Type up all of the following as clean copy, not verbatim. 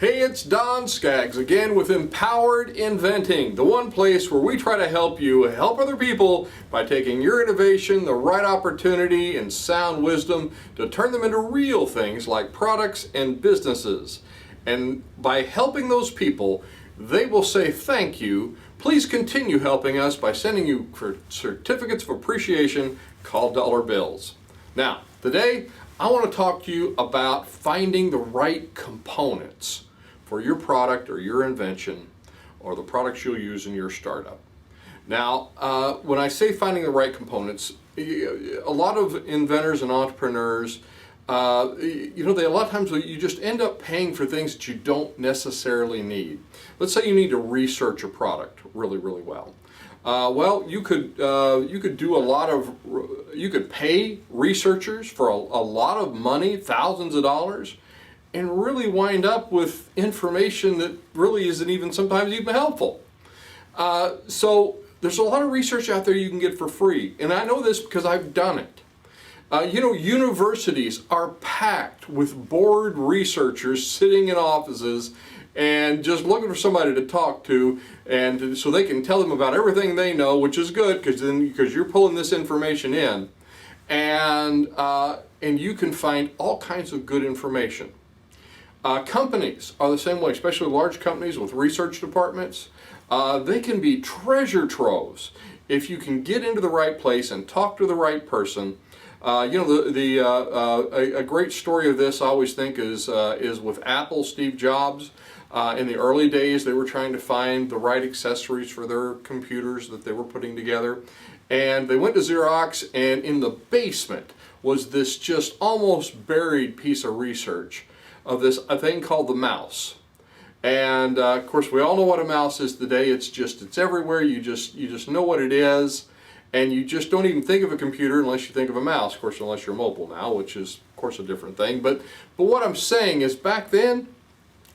Hey, it's Don Skaggs again with Empowered Inventing, the one place where we try to help you help other people by taking your innovation, the right opportunity, and sound wisdom to turn them into real things like products and businesses. And by helping those people, they will say thank you. Please continue helping us by sending you certificates of appreciation called dollar bills. Now, today I want to talk to you about finding the right components for your product or your invention or the products you'll use in your startup. Now, when I say finding the right components, a lot of inventors and entrepreneurs, a lot of times you just end up paying for things that you don't necessarily need. Let's say you need to research a product really, really well. You could pay researchers for a lot of money, thousands of dollars, and really wind up with information that really isn't sometimes even helpful. So there's a lot of research out there you can get for free, and I know this because I've done it. Universities are packed with bored researchers sitting in offices and just looking for somebody to talk to, and so they can tell them about everything they know, which is good because you're pulling this information in, and you can find all kinds of good information. Companies are the same way, especially large companies with research departments. They can be treasure troves if you can get into the right place and talk to the right person. A great story of this I always think is with Apple. Steve Jobs. In the early days, they were trying to find the right accessories for their computers that they were putting together, and they went to Xerox, and in the basement was this just almost buried piece of research of a thing called the mouse. And of course, we all know what a mouse is today. It's everywhere. You just know what it is, and you just don't even think of a computer unless you think of a mouse. Of course, unless you're mobile now, which is of course a different thing. But what I'm saying is, back then,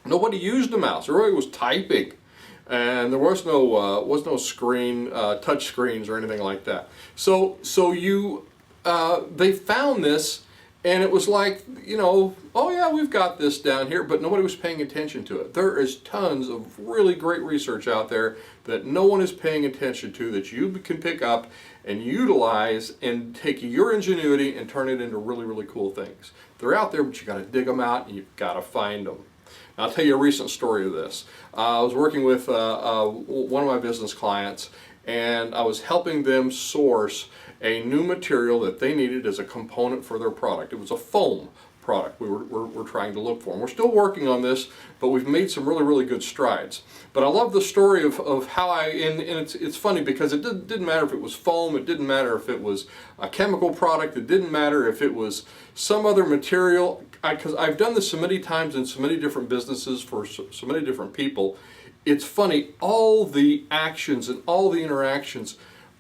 nobody used a mouse. Everybody was typing, and there was no screen, touch screens or anything like that. So they found this. And it was like, oh yeah, we've got this down here, but nobody was paying attention to it. There is tons of really great research out there that no one is paying attention to that you can pick up and utilize and take your ingenuity and turn it into really, really cool things. They're out there, but you got to dig them out and you've got to find them. Now, I'll tell you a recent story of this. I was working with one of my business clients, and I was helping them source a new material that they needed as a component for their product. It was a foam product we're trying to look for. And we're still working on this, but we've made some really, really good strides. But I love the story of how and it's funny because it didn't matter if it was foam, it didn't matter if it was a chemical product, it didn't matter if it was some other material, because I've done this so many times in so many different businesses for so many different people. It's funny, all the actions and all the interactions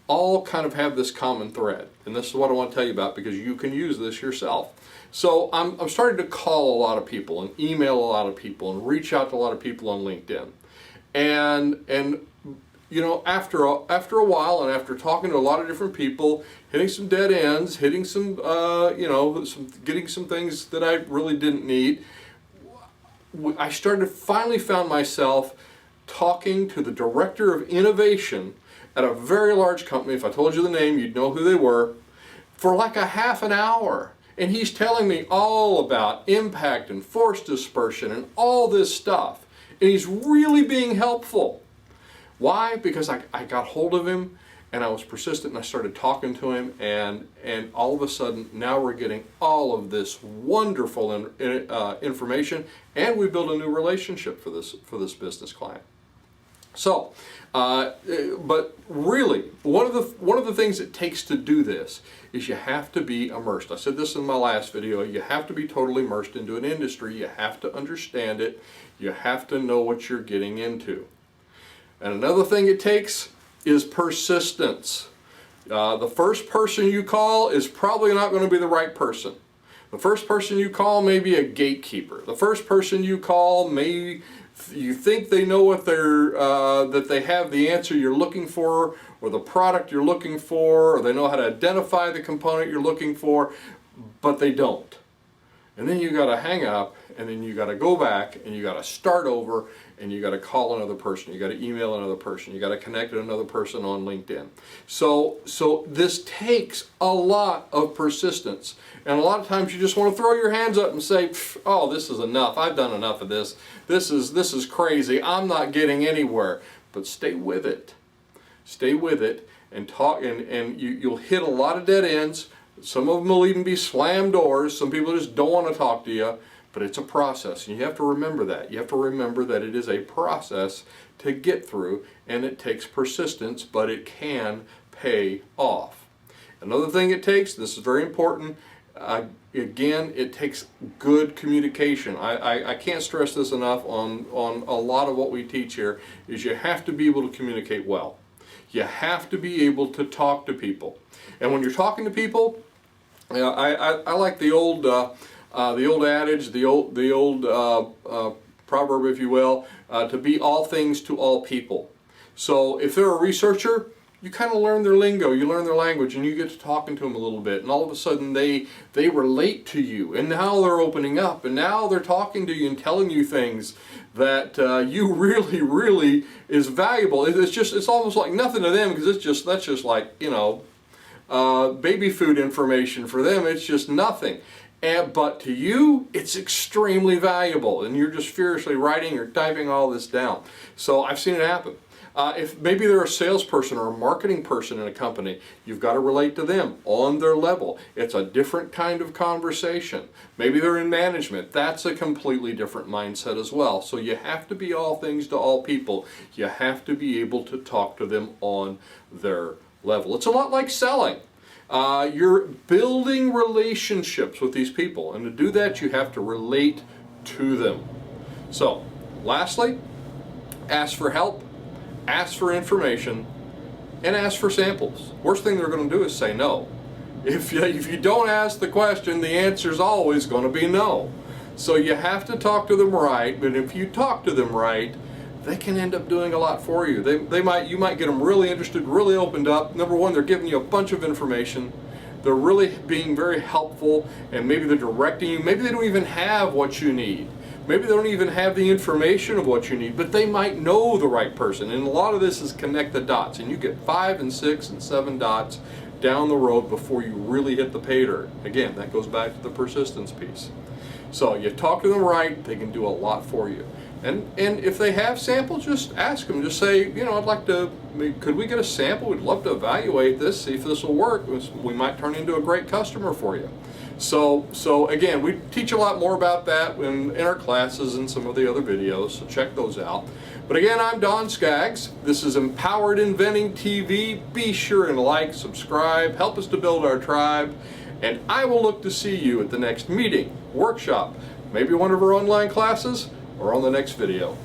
all kind of have this common thread, and this is what I want to tell you about because you can use this yourself. So I'm starting to call a lot of people and email a lot of people and reach out to a lot of people on LinkedIn, and after a while and after talking to a lot of different people, hitting some dead ends, hitting some getting some things that I really didn't need, I finally found myself talking to the director of innovation at a very large company. If I told you the name, you'd know who they were, for like a half an hour. And he's telling me all about impact and force dispersion and all this stuff. And he's really being helpful. Why? Because I got hold of him and I was persistent and I started talking to him, and all of a sudden now we're getting all of this wonderful information, and we built a new relationship for this business client. So, but really, one of the things it takes to do this is you have to be immersed. I said this in my last video. You have to be totally immersed into an industry. You have to understand it. You have to know what you're getting into. And another thing it takes is persistence. The first person you call is probably not going to be the right person. The first person you call may be a gatekeeper. The first person you call you think they know what that they have the answer you're looking for, or the product you're looking for, or they know how to identify the component you're looking for, but they don't. And then you got to hang up, and then you got to go back, and you got to start over, and you got to call another person, you got to email another person, you got to connect with another person on LinkedIn. So this takes a lot of persistence, and a lot of times you just want to throw your hands up and say, oh, this is enough, I've done enough of this, this is crazy, I'm not getting anywhere. But stay with it. Stay with it and talk, and you'll hit a lot of dead ends. Some of them will even be slam doors. Some people just don't want to talk to you, but it's a process, and you have to remember that. You have to remember that it is a process to get through, and it takes persistence, but it can pay off. Another thing it takes, this is very important, again, it takes good communication. I can't stress this enough on a lot of what we teach here, is you have to be able to communicate well. You have to be able to talk to people. And when you're talking to people, I like the old adage, the old proverb, if you will, to be all things to all people. So if they're a researcher, you kind of learn their lingo, you learn their language, and you get to talking to them a little bit, and all of a sudden they relate to you, and now they're opening up, and now they're talking to you and telling you things that you really is valuable. It's almost like nothing to them, because that's just like, you know, baby food information for them. It's just nothing. But to you, it's extremely valuable, and you're just furiously writing or typing all this down. So I've seen it happen. If maybe they're a salesperson or a marketing person in a company, you've got to relate to them on their level. It's a different kind of conversation. Maybe they're in management. That's a completely different mindset as well. So you have to be all things to all people. You have to be able to talk to them on their level. It's a lot like selling. You're building relationships with these people, and to do that you have to relate to them. So lastly, ask for help, ask for information, and ask for samples. Worst thing they're going to do is say no. If you don't ask the question, the answer is always going to be no. So you have to talk to them right, but if you talk to them right, they can end up doing a lot for you. You might get them really interested, really opened up. Number one, they're giving you a bunch of information. They're really being very helpful, and maybe they're directing you. Maybe they don't even have what you need. Maybe they don't even have the information of what you need, but they might know the right person. And a lot of this is connect the dots, and you get 5 and 6 and 7 dots down the road before you really hit the pay dirt. Again, that goes back to the persistence piece. So you talk to them right, they can do a lot for you. And if they have samples, just ask them. Just say, you know, I'd like to, could we get a sample? We'd love to evaluate this, see if this will work. We might turn into a great customer for you. So again, we teach a lot more about that in our classes and some of the other videos, so check those out. But again, I'm Don Skaggs. This is Empowered Inventing TV. Be sure and like, subscribe, help us to build our tribe, and I will look to see you at the next meeting, workshop, maybe one of our online classes, or on the next video.